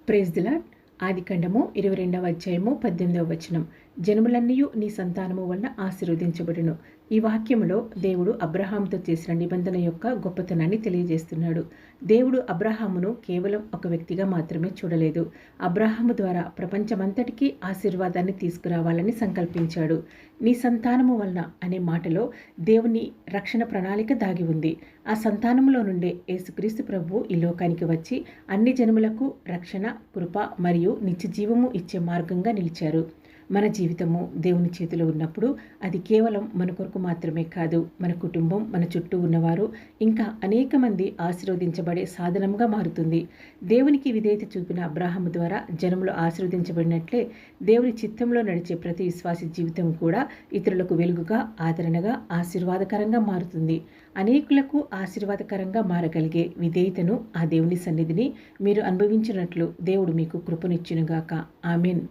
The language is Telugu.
Praise the lord. ఆదికాండము 22వ అధ్యాయము 18వ వచనం. జనములన్నీయు నీ సంతానము వలన ఆశీర్వదించబడును. ఈ వాక్యములో దేవుడు అబ్రహాముతో చేసిన నిబంధన యొక్క గొప్పతనాన్ని తెలియజేస్తున్నాడు. దేవుడు అబ్రహామును కేవలం ఒక వ్యక్తిగా మాత్రమే చూడలేదు. అబ్రహాము ద్వారా ప్రపంచమంతటికీ ఆశీర్వాదాన్ని తీసుకురావాలని సంకల్పించాడు. నీ సంతానము వలన అనే మాటలో దేవుని రక్షణ ప్రణాళిక దాగి ఉంది. ఆ సంతానములో నుండే యేసుక్రీస్తు ప్రభువు ఈ లోకానికి వచ్చి అన్ని జనములకు రక్షణ, కృప మరియు నిత్య జీవము ఇచ్చే మార్గంగా నిలిచారు. మన జీవితము దేవుని చేతిలో ఉన్నప్పుడు అది కేవలం మన కొరకు మాత్రమే కాదు, మన కుటుంబం, మన చుట్టూ ఉన్నవారు, ఇంకా అనేక మంది ఆశీర్వదించబడే సాధనంగా మారుతుంది. దేవునికి విధేయత చూపిన అబ్రాహాము ద్వారా జనములు ఆశీర్వదించబడినట్లే దేవుని చిత్తంలో నడిచే ప్రతి విశ్వాసి జీవితం కూడా ఇతరులకు వెలుగుగా, ఆదరణగా, ఆశీర్వాదకరంగా మారుతుంది. అనేకులకు ఆశీర్వాదకరంగా మారగలిగే విధేయతను, ఆ దేవుని సన్నిధిని మీరు అనుభవించినట్లు దేవుడు మీకు కృపనిచ్చునుగాక. ఆమేన్.